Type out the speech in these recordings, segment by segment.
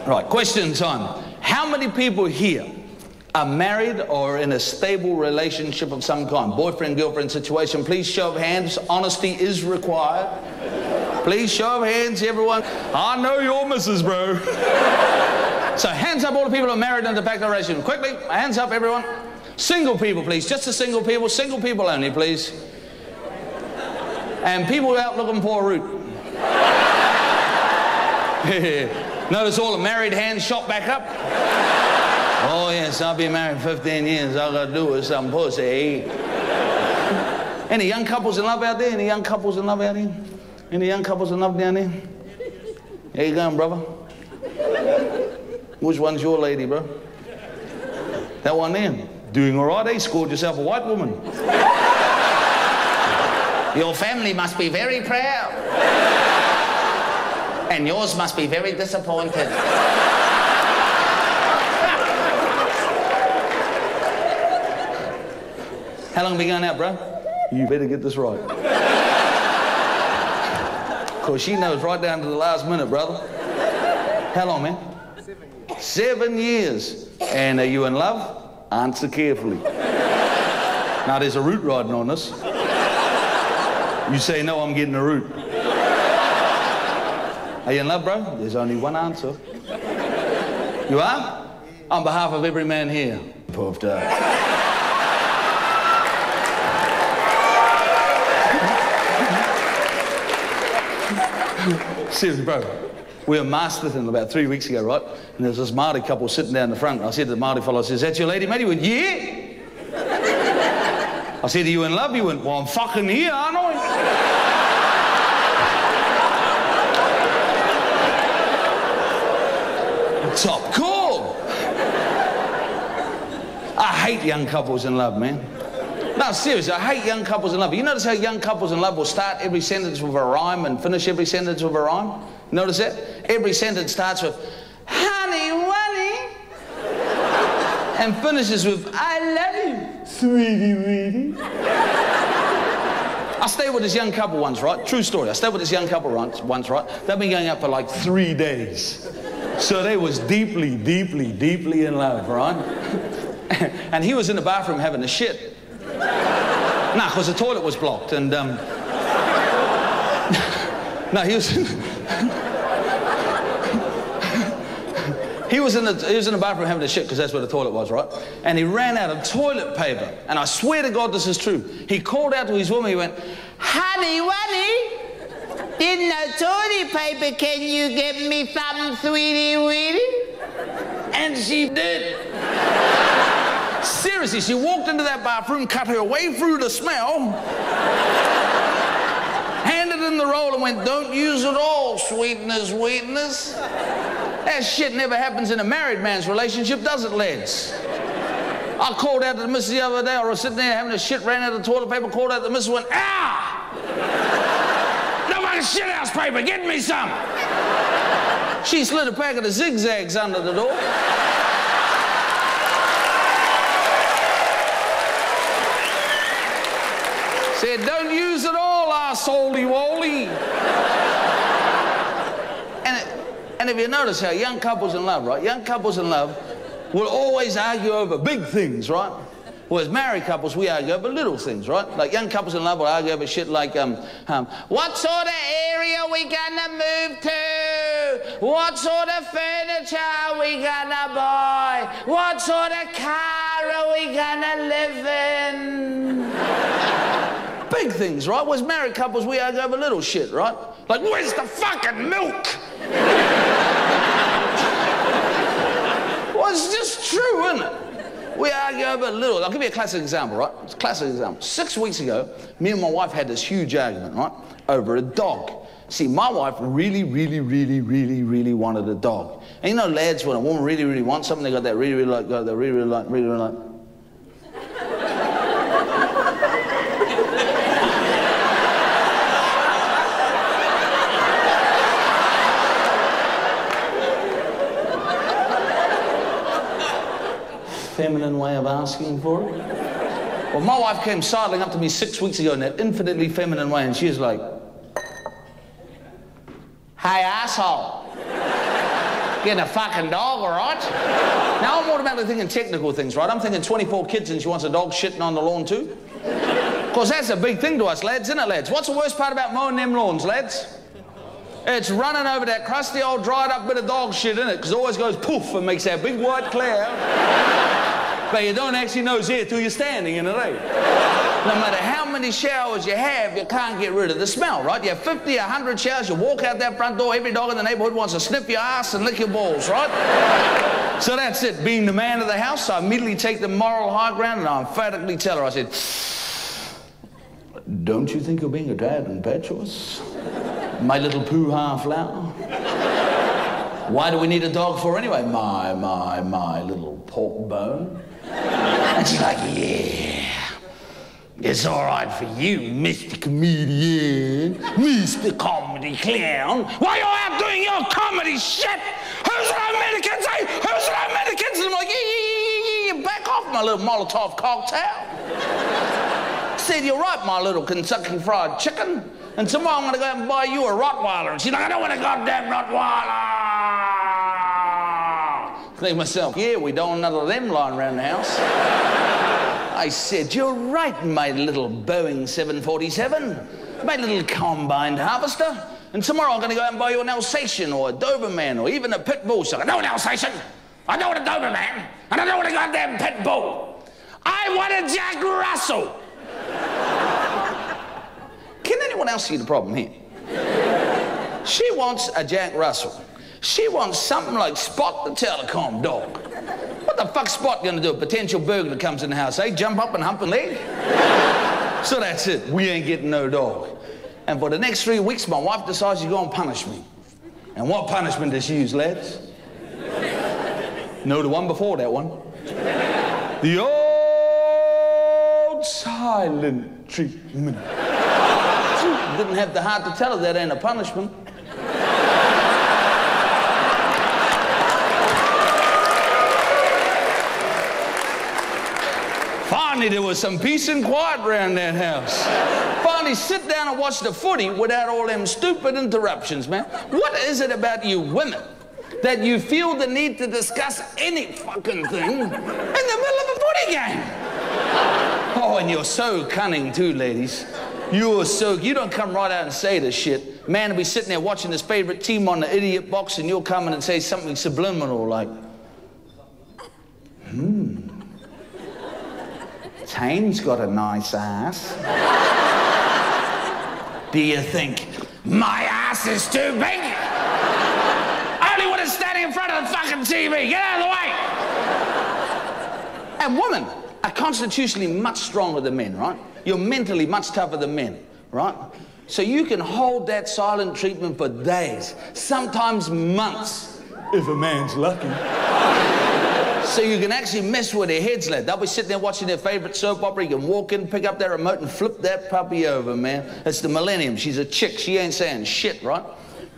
Right, question time. How many people here are married or in a stable relationship of some kind? Boyfriend, girlfriend situation. Please show of hands. Honesty is required. Please show of hands, everyone. I know your missus, bro. So hands up all the people who are married in the back relationship. Quickly, hands up, everyone. Single people, please. Just the single people only, please. And people out looking for a root. Notice all the married hands shot back up. Oh yes, I've been married 15 years. All I gotta do is some pussy. Any young couples in love out there? Any young couples in love out here? Any young couples in love down there? How you going, brother? Which one's your lady, bro? That one there? Doing all right, eh? Scored yourself a white woman. Your family must be very proud. And yours must be very disappointed. How long have we been going out, bro? You better get this right. Because she knows right down to the last minute, brother. How long, man? 7 years. And are you in love? Answer carefully. Now, there's a root riding on this. You say, no, I'm getting a root. Are you in love, bro? There's only one answer. You are? On behalf of every man here. Puffed up. Seriously, bro. We were Masterton about 3 weeks ago, right? And there's this Māori couple sitting down the front. I said to the Māori fellow, I said, is that your lady, mate? He went, yeah. I said, are you in love? He went, well, I'm fucking here, aren't I? Top call. I hate young couples in love, man. No, seriously, I hate young couples in love. You notice how young couples in love will start every sentence with a rhyme and finish every sentence with a rhyme? Notice that? Every sentence starts with, honey, wunny, and finishes with, I love you, sweetie, weetie. I stayed with this young couple once, right? True story. I stayed with this young couple once, right? They've been going out for like 3 days. So they was deeply, deeply, deeply in love, right? And he was in the bathroom having a shit. Nah, because the toilet was blocked, and no, he was in the bathroom having a shit because that's where the toilet was, right? And he ran out of toilet paper, and I swear to God this is true. He called out to his woman. He went, honey, wunny, there's no toilet paper. Can you get me some, sweetie, weetie? And she did. Seriously, she walked into that bathroom, cut her way through the smell, handed in the roll and went, don't use it all, sweetness, sweetness. That shit never happens in a married man's relationship, does it, lads? I called out to the missus the other day. I was sitting there having a shit, ran out of toilet paper, called out to the missus, went, ah! No fucking shit house paper, get me some! She slid a packet of zigzags under the door. Said, don't use it all, arsehole-y-woly. And if you notice how young couples in love, right? Young couples in love will always argue over big things, right? Whereas married couples, we argue over little things, right? Like young couples in love will argue over shit like, what sort of area are we gonna move to? What sort of furniture are we gonna buy? What sort of car are we gonna live in? Big things, right? Whereas married couples, we argue over little shit, right? Like, where's the fucking milk? Well, it's just true, isn't it? We argue over little. I'll give you a classic example, right? It's a classic example. 6 weeks ago, me and my wife had this huge argument, right? Over a dog. See, my wife really wanted a dog. And you know, lads, when a woman really wants something, they got that really like. Feminine way of asking for it. Well, my wife came sidling up to me 6 weeks ago in that infinitely feminine way, and she was like, hey, asshole. Getting a fucking dog, all right? Now, I'm automatically thinking technical things, right? I'm thinking 24 kids and she wants a dog shitting on the lawn too. Of course, that's a big thing to us, lads, isn't it, lads? What's the worst part about mowing them lawns, lads? It's running over that crusty old dried up bit of dog shit in it, because it always goes poof and makes that big white cloud. But you don't actually know it's there till you're standing in it, eh? No matter how many showers you have, you can't get rid of the smell, right? You have 50, 100 showers, you walk out that front door, every dog in the neighborhood wants to sniff your ass and lick your balls, right? So that's it. Being the man of the house, I immediately take the moral high ground and I emphatically tell her, I said, don't you think you're being a tad impetuous? My little poo-ha flower? Why do we need a dog for anyway? My little pork bone? And she's like, yeah, it's all right for you, Mr. Comedian, Mr. Comedy Clown. Why you out doing your comedy shit? Who's the Americans, eh? Who's the Americans? And I'm like, yeah, back off, my little Molotov cocktail. Said, you're right, my little Kentucky Fried Chicken. And tomorrow I'm going to go out and buy you a Rottweiler. And she's like, I don't want a goddamn Rottweiler. I think to myself, yeah, we don't want none of them lying around the house. I said, you're right, my little Boeing 747. My little combined harvester. And tomorrow I'm going to go out and buy you an Alsatian or a Doberman or even a pit bull. So I don't want an Alsatian. I don't want a Doberman. And I don't want a goddamn pit bull. I want a Jack Russell. Can anyone else see the problem here? She wants a Jack Russell. She wants something like Spot the telecom dog. What the fuck's Spot gonna do? A potential burglar comes in the house, eh? Jump up and hump a leg? So that's it. We ain't getting no dog. And for the next 3 weeks, my wife decides she's gonna punish me. And what punishment does she use, lads? No, the one before that one. The old silent treatment. Didn't have the heart to tell her that ain't a punishment. Finally, there was some peace and quiet around that house. Finally, sit down and watch the footy without all them stupid interruptions, man. What is it about you women that you feel the need to discuss any fucking thing in the middle of a footy game? Oh, and you're so cunning too, ladies. You don't come right out and say this shit. Man will be sitting there watching his favorite team on the idiot box and you'll come in and say something subliminal like, Tane's got a nice ass. Do you think my ass is too big? Only when it's standing in front of the fucking TV. Get out of the way. And women are constitutionally much stronger than men, right? You're mentally much tougher than men, right? So you can hold that silent treatment for days, sometimes months, if a man's lucky. So you can actually mess with their heads, lad. They'll be sitting there watching their favorite soap opera. You can walk in, pick up that remote and flip that puppy over, man. It's the millennium. She's a chick. She ain't saying shit, right?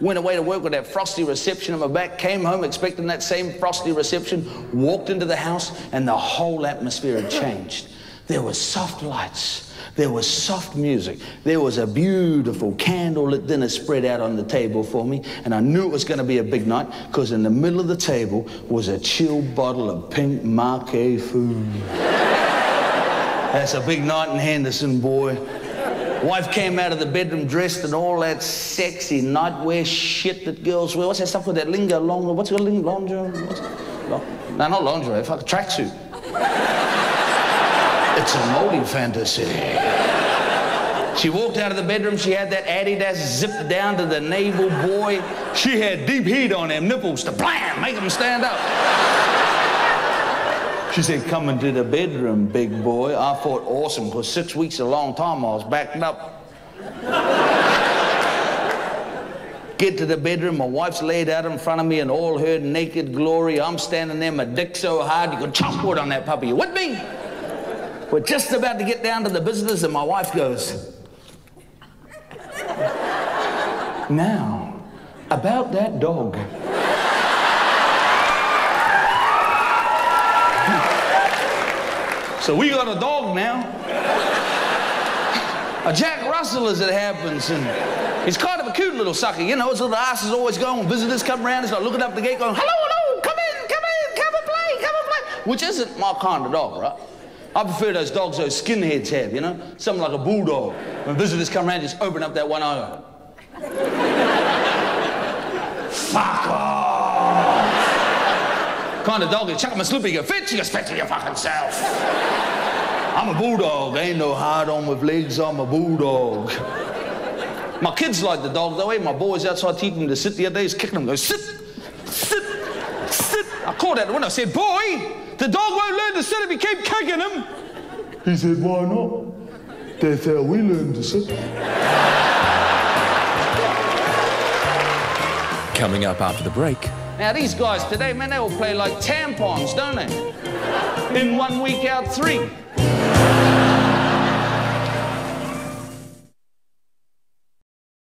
Went away to work with that frosty reception on my back, came home expecting that same frosty reception, walked into the house, and the whole atmosphere had changed. There were soft lights. There was soft music. There was a beautiful candlelit dinner spread out on the table for me, and I knew it was going to be a big night because in the middle of the table was a chilled bottle of pink Marquet food. That's a big night in Henderson, boy. Wife came out of the bedroom dressed in all that sexy nightwear shit that girls wear. What's that stuff with that lingo? What's it called? Lingerie? No, not lingerie. Fuck, a tracksuit. It's a moldy fantasy. She walked out of the bedroom. She had that Adidas zipped down to the navel, boy. She had deep heat on them nipples to blam, make them stand up. She said, come into the bedroom, big boy. I thought, awesome, because 6 weeks is a long time. I was backed up. Get to the bedroom, my wife's laid out in front of me in all her naked glory. I'm standing there, my dick so hard you could chop wood on that puppy. You with me? We're just about to get down to the business and my wife goes, now, about that dog. So we got a dog now. A Jack Russell as it happens, and he's kind of a cute little sucker, you know, his little ass is always going when visitors come around, he's like looking up the gate going, hello, hello, come in, come and play, which isn't my kind of dog, right? I prefer those dogs those skinheads have, you know, something like a bulldog. When visitors come around, just open up that one eye. Fuck off! Kind of dog, you chuck him a slip, you go, fetch, you go, spit to your fucking self. I'm a bulldog, ain't no hard on with legs, I'm a bulldog. My kids like the dog though, eh? My boys outside teaching him to sit the other day, he's kicking him, go, sit, sit, sit. I called out the window, I said, boy, the dog won't learn to sit if you keep kicking him. He said, why not? That's how we learn to sit. Coming up after the break. Now these guys today, man, they all play like tampons, don't they? In 1 week, out 3.